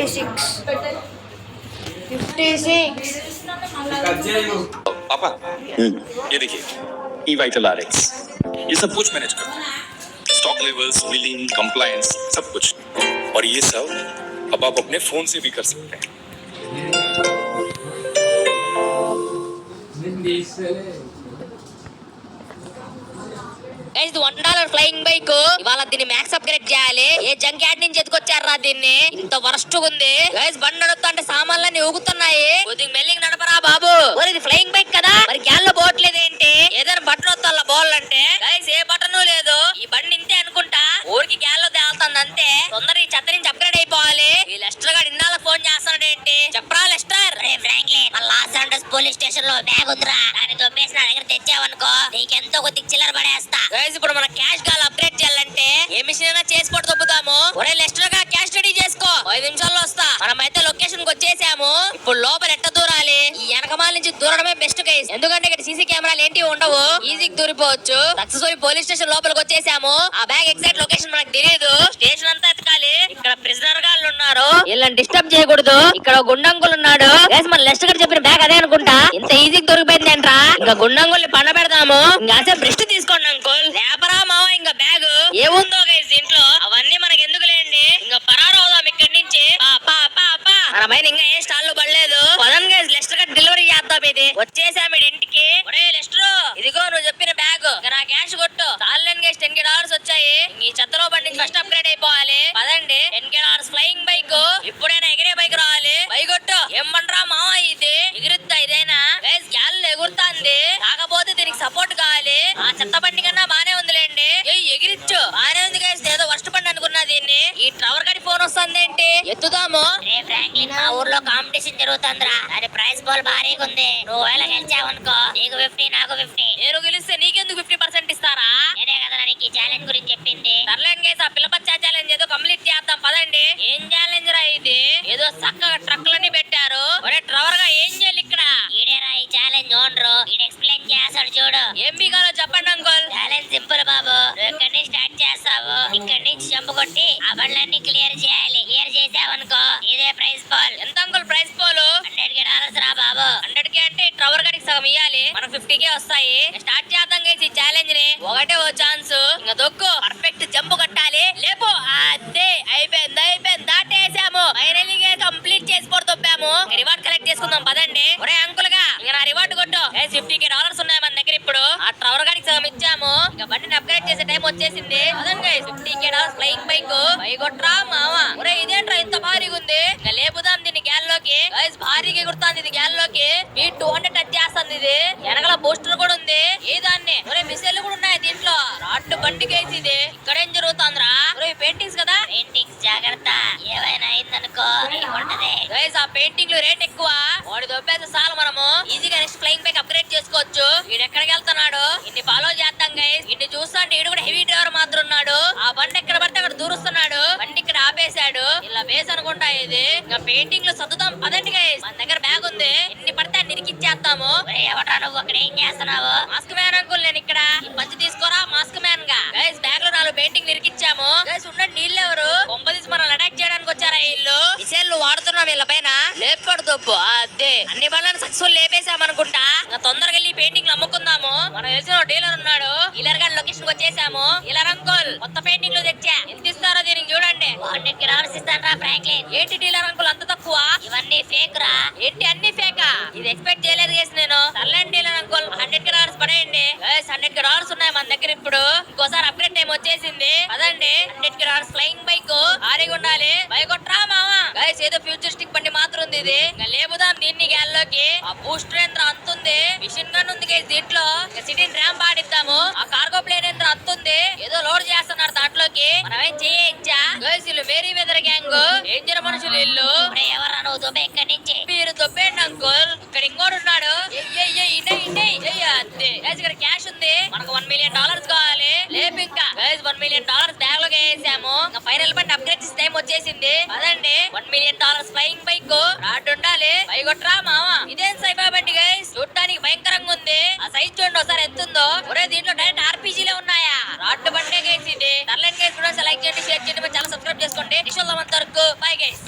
56 पापा ये देखिए ई वाइटल आरएक्स ये सब कुछ मैनेज करता है स्टॉक लेवल्स बिलिंग कंप्लायंस सब कुछ और ये सब अब आप अपने फोन से भी कर सकते हैं గైస్ $1 ఫ్లయింగ్ బైక్ ఇవాళ దీన్ని మ్యాక్స్ అప్గ్రేడ్ చేయాలి. ఏ జంక్ యార్డ్ నుంచి ఎత్తుకొచ్చారా దీన్ని, ఇంత వరస్ట్ ఉంది గైస్. బండి నడుపుతుంటే సామాన్లన్నీ ఊగుతున్నాయి. కొద్దిగా మెల్లిగా నడపరా బాబు. ఇది ఫ్లయింగ్ బైక్ కదా, మరి గ్యాల్లో పోవట్లేదు ఏంటి? ఏదైనా బటన్ వస్తా బోవాలంటే గైస్ ఏ బటన్ లేదు. ఈ బండి ఇంతే అనుకుంటా, ఊరికి గ్యాల్లో తేలుతుంది అంతే. తొందరగా ఈ చెత్త నుంచి అప్గ్రేడ్ అయిపోవాలి. ఈ లెస్టర్ గారు ఇన్నాళ్ళకి ఫోన్ చేస్తున్నాడు ఏంటి? చెప్పరా Lester. Franklin Los Angeles police station లో బ్యాగ్ ఉందిరా, దాన్ని దొబ్బేసి నా దగ్గర తెచ్చావనుకో నీకెంతో కొద్ది చిల్లర పడేస్తా. ఇప్పుడు మన క్యాష్ గాల్ అప్గ్రేడ్ చేయాలంటే ఏ మిషన్ అయినా చేసి పడి దొబ్బుతాము. ఒరే లెస్టర్ గా క్యాష్ రెడీ చేసుకో, 5 నిమిషాల్లో వస్తా. మనమైతే లొకేషన్ కి వచ్చేసాము. ఇప్పుడు లోపల ఎట్ట దూరాలి? ఈ వెనకమాల నుంచి దూరడమే బెస్ట్ కేస్, ఎందుకంటే ఇక్కడ సీసీ కెమెరాలు ఏంటి ఉండవు, ఈజీగా దూరిపోవచ్చు. సక్సెస్ఫుల్ పోలీస్ స్టేషన్ లోపలికి వచ్చేసాము. ఆ బ్యాగ్ ఎగ్జాక్ట్ లొకేషన్ మనకు తెలియదు, స్టేషన్ అంతా ఎతకాలి. ఇక్కడ ప్రిజనర్ గాళ్ళు ఉన్నారు, వీళ్ళని డిస్టర్బ్ చేయకూడదు. ఇక్కడ గుండంగులు ఉన్నాడు. మన లెస్టర్ గారు చెప్పిన బ్యాగ్ అదే అనుకుంటా, ఇంత ఈజీగా దొరికిపోయింది అంట్రా. ఇంకా గుండంగుల్ని పండ పెడదాము. ఇంకా బ్రెస్ట్ తీసుకోండి అంకుల్. లేపరా మావ ఇంకా బ్యాగ్ ఏముందో గైస్ దీంట్లో, అవన్నీ మనకి ఎందుకు లేండి. ఇంకా పరారవుదాం ఇక్కడి నుంచి. మన పైన ఇంకా ఏ స్టాల్లో పడలేదు. పదం గైస్ లెస్టర్ గారు డెలివరీ చేద్దాం. ఇది వచ్చేసాము ఇంటికి. ఒరే లెస్టర్, ఇదిగో నువ్వు చెప్పిన బ్యాగ్, నా క్యాష్ కొట్టు. చాలేని గైస్ $10 వచ్చాయి. ఈ చెత్తలో బండి ఫస్ట్ అప్గ్రేడ్ అయిపోవాలి. పదండి. $10 ఫ్లయింగ్ బైక్, ఇప్పుడైనా ఎగిరే బైక్ రావాలి. బైక్ కొట్టు. ఏం పండ్రా మావా, ఇది ఎగురుతా. ఇదైనా గైస్ గ్యాల్ ఎగురుతాంది, కాకపోతే దీనికి సపోర్ట్ కావాలి. ఆ చెత్త బండి కన్నా బానే ఉందిలేండి. ఎగిరిచ్చు బానే ఉంది గైస్. ఏదో వర్స్ట్ బండి అనుకున్నా దీన్ని. ఈ ట్రవర్ గడి ఫోన్ వస్తుంది ఏంటి? ఎత్తుదాము. ఫ్రాంక్లిన్ మా ఊర్లో కాంపిటీషన్ జరుగుతుందిరా, దాని ప్రైస్ బాల్ భారీగా ఉంది. నువ్వు వేళ గెలిచావనుకో నీకు 50 నాకు 50. నేను గెలిస్తే నీకెందుకు 50% ఇస్తారా? నేనే కదా నీకు ఈ ఛాలెంజ్ గురించి చెప్పింది. సర్లేండి గైస్, ఆ పిల్లపచ్చా ఛాలెంజ్ ఏదో కంప్లీట్ చేద్దాం పదండి. ఏం ఛాలెంజ్ రా ఇది? ఏదో చక్కగా ట్రక్లన్నీ పెట్టారు. ఒరే ట్రవర్ గా ఏం చేయాలి ఇక్కడ? ఈడేరా ఈ ఛాలెంజ్ ఓనరు, ఈడ ఎక్స్ప్లెయిన్ చేస్తాడు చూడు. ఏం మీగాలో చెప్పండి అంకుల్. ఛాలెంజ్ సింపుల్ బాబు, నువ్వు ఇక్కడి నుంచి స్టార్ట్ చేస్తావు. ఇక్కడి నుంచి జంప్ కొట్టి ఆ బండ్లన్నీ క్లియర్ చేయాలి. క్లియర్ చేసావనుకో ఇదే ప్రైస్ బాల్. ఎంత అంకుల్ ప్రైస్ బాల్? $100 రా బాబు. 100 అంటే ట్రవర్ గడికి సగం ఇయ్యాలి, మనకు 50 వస్తాయి. స్టార్ట్ చేద్దాం గైస్ ఈ ఛాలెంజ్ ని. ఒకటే ఓ ఛాన్స్, ఇంకా దొక్కు. పర్ఫెక్ట్ జంప్ కొట్టాలి. లేపో. అదే అయిపోయింది దాటేసాము. ఫైనల్లీ కంప్లీట్ చేసి దొబ్బాము. రివార్డ్ కలెక్ట్ చేసుకుందాం పదండి. ఒరే అంకుల్ గా ఇంకా నా రివార్డ్ కొట్టు. $50 ఉన్నాయి మన దగ్గర. ఇప్పుడు ఆ ట్రవర్ గాడికి సగం ఇచ్చాము. ఇంకా బండిని అప్గ్రేడ్ చేసే టైం వచ్చేసింది. అదండి $50 ఫ్లయింగ్ బైక్. కొట్రా మావా. ఒరే ఇదేంట్రా ఇంత భారీగా ఉంది? ఇంకా లేపుదాం దీన్ని గ్యాల్లోకి. భారీగా ఎగురుతాంది ఇది గ్యాల్లోకి. 200 టచ్ చేస్తుంది ఇది. వెనకాల బూస్టర్ కూడా ఉంది. ఏదాన్ని ఒరే మిసైల్ కూడా ఉన్నాయి దీంట్లో. రాట్టు బండికి వేసి ఇది. ఇక్కడేం జరుగుతుందిరా? ఒరే పెయింటింగ్స్ కదా, పెయింటింగ్స్ జాగ్రత్త, ఏమైనా అయిందనుకో గైస్. ఆ పెయింటింగ్ రేట్ ఎక్కువ, వాడి దొబ్బేస్తే చాలు మనము ఈజీగా నెక్స్ట్ ఫ్లయింగ్ బైక్ అప్గ్రేడ్ చేసుకోవచ్చు. వీడు ఎక్కడికి వెళ్తున్నాడు? ఇన్ని ఫాలో చేద్దాం గైస్. ఇన్ని చూస్తాంటే వీడు కూడా హెవీ డ్రైవర్ మాత్రం ఉన్నాడు. ఆ బండి ఎక్కడ పడితే అక్కడ దూరుస్తున్నాడు. బండి ఇక్కడ ఆపేశాడు. ఇలా బేస్ అనుకుంటా ఇది. ఇంకా పెయింటింగ్ లో సర్దుదాం పదండి గైస్. మన దగ్గర బ్యాగ్ ఉంది, ఎన్ని పడితే అన్ని ఇరికిచ్చేస్తాము. ఎవరా నువ్వు అక్కడ ఏం చేస్తున్నావు? మాస్క్ మ్యాన్ అంకుల్ నేను ఇక్కడ. పంచి తీసుకోరా మాస్క్ మ్యాన్ గా. గైస్ బ్యాగ్ లో 4 పెయింటింగ్ ఇరికిచ్చాము. గైస్ ఉండండి, నీళ్ళు ఎవరు కొంపదీసి మనం అటాక్ చేయడానికి వచ్చారా? ఇల్లు మిసైల్ వాడుతున్నాం వీళ్ళ పైన. లేపాడు దొబ్బు. అదే అన్ని బండ్లను సక్సెస్ఫుల్ లేపేసామనుకుంటా. ఇంకా తొందరగా వెళ్ళి పెయింటింగ్ అమ్ముకుందాము. మనం తెలిసిన డీలర్ ఉన్నాడు. డీలర్ గారి లొకేషన్ కి వచ్చేసాము. డీలర్ అంకుల్ కొత్త పెయింటింగ్ లో తెచ్చా, ఎంత ఇస్తారో దీనికి చూడండి. $100 ఇస్తారా ఫ్రాంక్లిన్? ఏంటి డీలర్ అంకుల్ అంత తక్కువ? ఇవన్నీ ఫేక్ రా. ఏంటి అన్ని ఫేకా? ఇది ఎక్స్పెక్ట్ చేయలేదు చేసి నేను. సర్లేండి డీలర్ అంకుల్ $100 పడేయండి. $100 ఉన్నాయి మన దగ్గర. ఇప్పుడు ఇంకోసారి అప్గ్రేడ్ టైం వచ్చేసింది. అదండి $100 ఫ్లయింగ్ బైక్. ఆరిగా ఉండాలి. బైక్ కొట్రా మావా. గైస్ ఏదో ఫ్యూచరిస్టిక్ బండి మాత్రం ఉంది ఇది. ఇంకా లేపుదాం దీన్ని గ్యాల్లోకి. ఆ బూస్టర్ యంత్రం అంతుంది, మిషన్ గన్ ఉంది గైస్ దీంట్లో. సిటీని ర్యాంప్ ఆడిద్దాము. ఆ కార్గో ప్లేన్ యంత్రం అంతుంది, ఏదో లోడ్ చేస్తున్నారు దాంట్లోకి. మనం ఏం చేయొచ్చా గైస్? వీళ్ళు మేరీ వెదర్ గ్యాంగ్, డేంజర్ మనుషులు వీళ్ళు. ఎవరా నువ్వు దొబ్బే ఇక్కడి నుంచి? మీరు దొబ్బేయండి అంకుల్. ఇక్కడ ఇంకోడు ఉన్నాడు. ఇక్కడ క్యాష్ ఉంది, మనకు $1 million కావాలి. లేపు ఇంకా గైస్ $1 million బ్యాగ్ లోకి వేసాము. ఇంకా ఫైనల్ బండి అప్గ్రేడ్ చేసే టైం వచ్చేసింది. అదండి $1 million ఫ్లయింగ్ బైక్. రాడ్ ఉండాలి. బైక్ కొట్రా మావా. ఇదేం సైఫా బండి గైస్, చూడటానికి భయంకరంగా ఉంది. ఆ సైజ్ చూడండి ఒకసారి ఎంత ఉందో. ఒరే దీంట్లో డైరెక్ట్ ఆర్పీజీలే ఉన్నాయా? రాడ్ బండే గైస్ ఇది. సర్లైన్ గైస్, లైక్ చేయండి, షేర్ చేయండి, చాలా సబ్స్క్రైబ్ చేసుకోండి. వరకు బై గైస్.